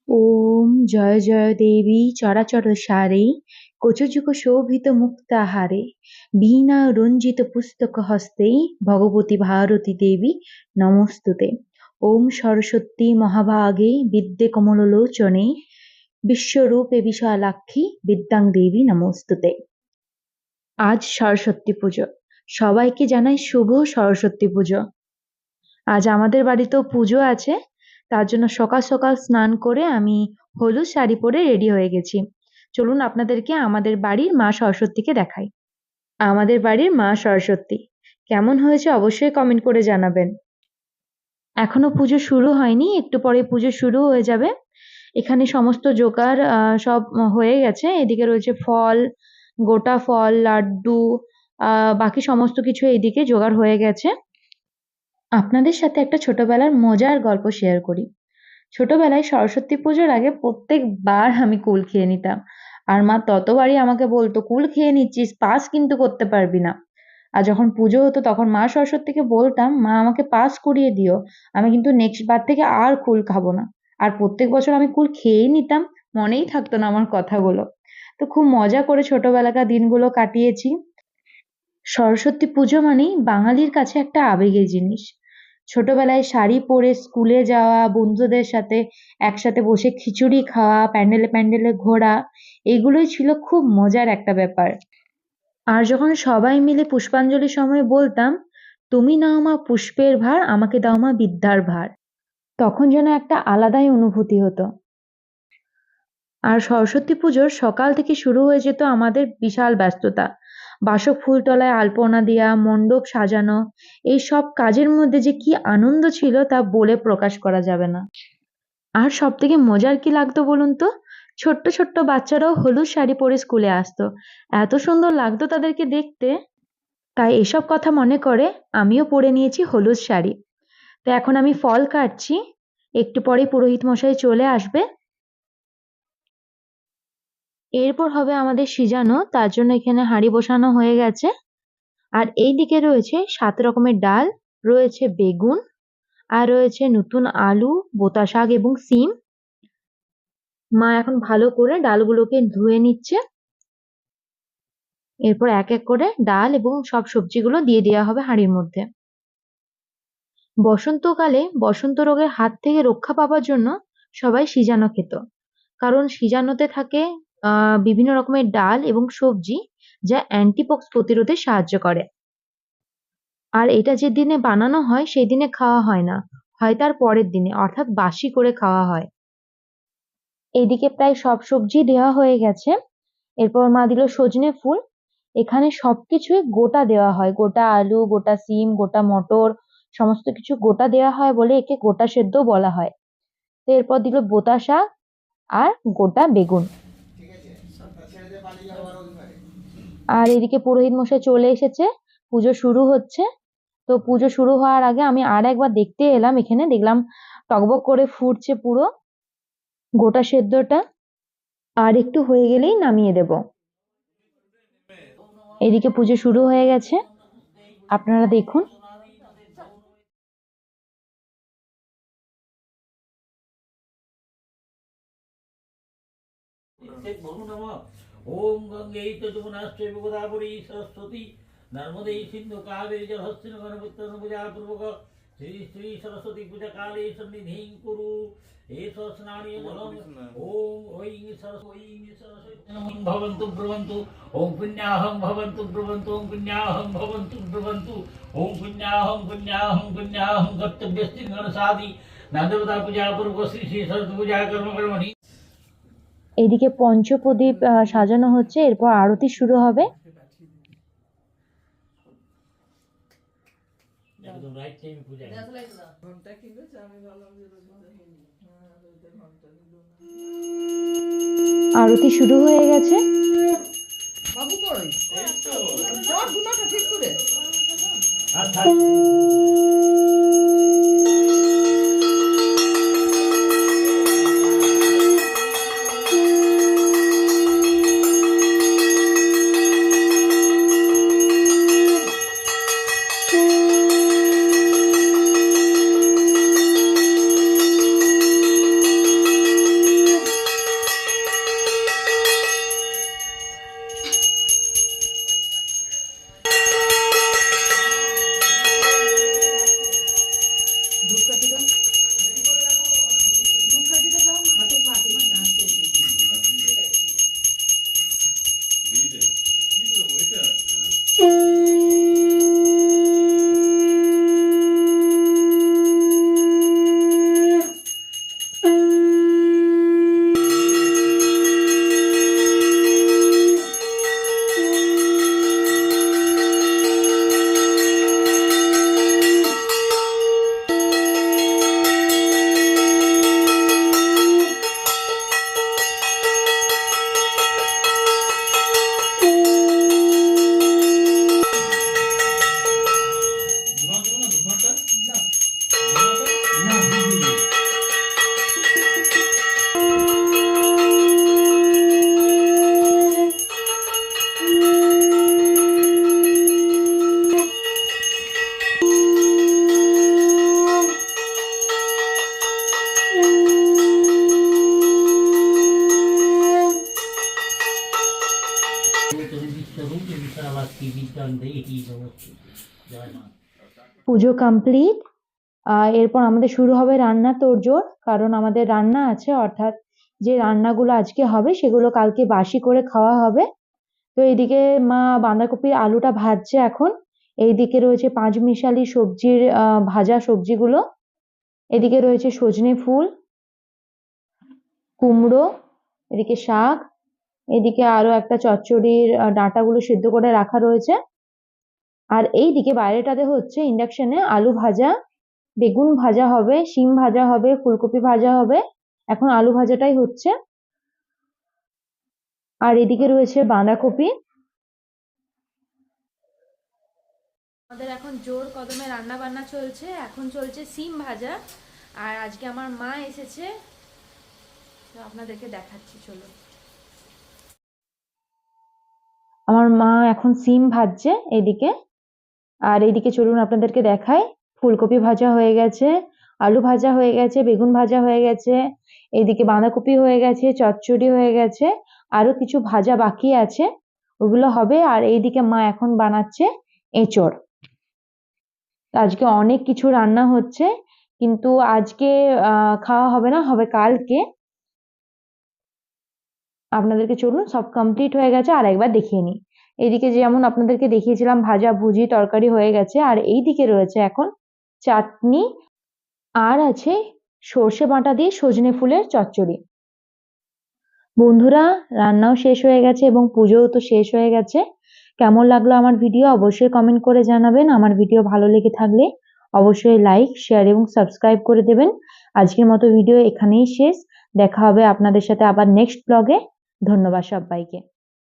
ওম জয় জয় দেবী চরাচর সারে কচুযুগ শোভিত মুক্তাহারে বীণা রঞ্জিত পুস্তক হস্তে ভগবতী ভারতী দেবী নমস্তুতে। ওম সরস্বতী মহাভাগে বিদ্যে কমললোচনে বিশ্বরূপে বিশালাক্ষী বিদ্যাং দেবী নমস্তুতে। আজ সরস্বতী পুজো, সবাইকে জানাই শুভ সরস্বতী পুজো। আজ আমাদের বাড়িতেও পুজো আছে, তার জন্য সকাল সকাল স্নান করে আমি হলুদ শাড়ি পরে রেডি হয়ে গেছি। চলুন আপনাদেরকে আমাদের বাড়ির মা সরস্বতীকে দেখাই। আমাদের বাড়ির মা সরস্বতী কেমন হয়েছে অবশ্যই কমেন্ট করে জানাবেন। এখনো পুজো শুরু হয়নি, একটু পরে পুজো শুরু হয়ে যাবে। এখানে সমস্ত জোগাড় সব হয়ে গেছে। এদিকে রয়েছে ফল, গোটা ফল, লাড্ডু, বাকি সমস্ত কিছু এইদিকে জোগাড় হয়ে গেছে। আপনাদের সাথে একটা ছোটবেলার মজার গল্প শেয়ার করি। ছোটবেলায় সরস্বতী পুজোর আগে প্রত্যেকবার আমি কুল খেয়ে নিতাম। আর মা ততবারই আমাকে বলতো, কুল খেয়ে নিচ্ছিস, পাস কিন্তু করতে পারবি না। আর যখন পুজো হতো তখন মা সরস্বতীকে বলতাম, মা আমাকে পাস করিয়ে দিও, আমি কিন্তু নেক্সট বার থেকে আর কুল খাবো না। আর প্রত্যেক বছর আমি কুল খেয়েই নিতাম, মনেই থাকতো না আমার কথাগুলো। তো খুব মজা করে ছোটবেলাকার দিনগুলো কাটিয়েছি। সরস্বতী পুজো মানেই বাঙালির কাছে একটা আবেগের জিনিস। ছোটবেলায় শাড়ি পরে স্কুলে যাওয়া, বন্ধুদের সাথে একসাথে বসে খিচুড়ি খাওয়া, প্যান্ডেলে প্যান্ডেলে ঘোরা, এগুলোই ছিল খুব মজার একটা ব্যাপার। আর যখন সবাই মিলে পুষ্পাঞ্জলির সময় বলতাম, তুমি নাও মা পুষ্পের ভার, আমাকে দাও মা বিদ্যার ভার, তখন যেন একটা আলাদাই অনুভূতি হতো। আর সরস্বতী পুজোর সকাল থেকে শুরু হয়ে যেত আমাদের বিশাল ব্যস্ততা। বাসক ফুলতলায় আলপনা দেয়া, মণ্ডপ সাজানো, এই সব কাজের মধ্যে যে কি আনন্দ ছিল তা বলে প্রকাশ করা যাবে না। আর সব থেকে মজার কি লাগতো বলুন তো, ছোট্ট ছোট্ট বাচ্চারাও হলুদ শাড়ি পরে স্কুলে আসতো। এত সুন্দর লাগতো তাদেরকে দেখতে। তাই এসব কথা মনে করে আমিও পরে নিয়েছি হলুদ শাড়ি। তো এখন আমি ফল কাটছি, একটু পরে পুরোহিত মশাই চলে আসবে। এরপর হবে আমাদের সিজানো, তার জন্য এখানে হাঁড়ি বসানো হয়ে গেছে। আর এই দিকে রয়েছে 7 রকমের ডাল, রয়েছে বেগুন, আর রয়েছে নতুন আলু, বোতা শাক এবং সিম। মা এখন ভালো করে ডালগুলোকে ধুয়ে নিচ্ছে। এরপর এক এক করে ডাল এবং সব সবজিগুলো দিয়ে দেওয়া হবে হাঁড়ির মধ্যে। বসন্তকালে বসন্ত রোগের হাত থেকে রক্ষা পাওয়ার জন্য সবাই সিজানো খেত। কারণ সিজানোতে থাকে বিভিন্ন রকমের ডাল এবং সবজি, যা অ্যান্টিপক্স প্রতিরোধে সাহায্য করে। আর এটা যেদিনে বানানো হয় সেই দিনে খাওয়া হয় না, হয় তার পরের দিনে, অর্থাৎ বাসি করে খাওয়া হয়। এদিকে প্রায় সব সবজি দেওয়া হয়ে গেছে। এরপর মা দিল সজনে ফুল। এখানে সবকিছুই গোটা দেওয়া হয়, গোটা আলু, গোটা সিম, গোটা মটর, সমস্ত কিছু গোটা দেওয়া হয় বলে একে গোটা সেদ্ধ বলা হয়। তো এরপর দিল বোতা শাক আর গোটা বেগুন। আর এদিকে পুরোহিত মশাই চলে এসেছে, পুজো শুরু হচ্ছে। তো পুজো শুরু হওয়ার আগে আমি আর একবার দেখতে এলাম, এখানে দেখলাম টগবগ করে ফুটছে পুরো গোটা সেদ্ধটা। আর একটু হয়ে গেলেই নামিয়ে দেব। এদিকে পুজো শুরু হয়ে গেছে, আপনারা দেখুন। ওম গঙ্গে যমুনাশ্চৈব গোদাবরী সরস্বতী নর্মদে সিন্ধু কাবেরী জলহস্তিন গণপতি পূজা পূর্বক শ্রী শ্রী সরস্বতী পূজা কালে সন্নিধিং কুরু এষ স্নানীয় জলম। ওম ঐং সরস্বতী ভবন্তু ব্রবন্তু ওম পুণ্যাহং ভবন্তু ব্রবন্তু ওম পুণ্যাহং ভবন্তু ব্রবন্তু ওম পুণ্যাহং কর্তব্যস্তি গণসাদি নাদেবতা পূজা পূর্বক শ্রী শ্রী সরস্বতী পূজা কর্মকর্মণি। এদিকে পঞ্চপ্রদীপ সাজানো হচ্ছে, এরপর আরতি শুরু হবে। আরতি শুরু হয়ে গেছে। বাবু কই? ঠিক করে সিদ্ধিবিদ্যাং দেহি নমস্তুতে। জয় মা। পুজো কমপ্লিট। এরপর আমাদের শুরু হবে রান্না তোড়জোড়, কারণ আমাদের রান্না আছে, অর্থাৎ যে রান্নাগুলো আজকে হবে সেগুলো কালকে বাসি করে খাওয়া হবে। তো এইদিকে মা বাঁধাকপির আলুটা ভাজছে এখন। এইদিকে রয়েছে পাঁচমিশালি সবজির ভাজা সবজিগুলো। এদিকে রয়েছে সজনে ফুল, কুমড়ো, এদিকে শাক, এদিকে আরো একটা চচ্চড়ির ডাঁটাগুলো সিদ্ধ করে রাখা রয়েছে। আর এইদিকে বাইরেটাতে হচ্ছে ইন্ডাকশনে আলু ভাজা, বেগুন ভাজা হবে, শিম ভাজা হবে, ফুলকপি ভাজা হবে। এখন আলু ভাজাটাই হচ্ছে। আর এদিকে রয়েছে বাঁধাকপি। আমাদের এখন জোর কদমে রান্না বান্না চলছে। এখন চলছে শিম ভাজা। আর আজকে আমার মা এসেছে, তো আপনাদেরকে দেখাচ্ছি, চলো। আমার মা এখন শিম ভাজছে এইদিকে। আর এইদিকে চলুন আপনাদেরকে দেখাই। ফুলকপি ভাজা হয়ে গেছে, আলু ভাজা হয়ে গেছে, বেগুন ভাজা হয়ে গেছে, এইদিকে বাঁধাকপি হয়ে গেছে, চচ্চড়ি হয়ে গেছে, আরো কিছু ভাজা বাকি আছে, ওগুলো হবে। আর এইদিকে মা এখন বানাচ্ছে এঁচড়। আজকে অনেক কিছু রান্না হচ্ছে, কিন্তু আজকে খাওয়া হবে না, হবে কালকে। আপনাদেরকে চলুন, সব কমপ্লিট হয়ে গেছে আর একবার দেখিয়ে নিই। এইদিকে যেমন আপনাদেরকে দেখিয়েছিলাম ভাজা ভুজি তরকারি হয়ে গেছে, আর এইদিকে রয়েছে এখন চাটনি, আর আছে সর্ষে বাটা দিয়ে সজনে ফুলের চচ্চড়ি। বন্ধুরা, রান্নাও শেষ হয়ে গেছে এবং পুজোও তো শেষ হয়ে গেছে। কেমন লাগলো আমার ভিডিও অবশ্যই কমেন্ট করে জানাবেন। আমার ভিডিও ভালো লেগে থাকলে অবশ্যই লাইক, শেয়ার এবং সাবস্ক্রাইব করে দেবেন। আজকের মতো ভিডিও এখানেই শেষ। দেখা হবে আপনাদের সাথে আবার নেক্সট ব্লগে। ধন্যবাদ সবাইকে।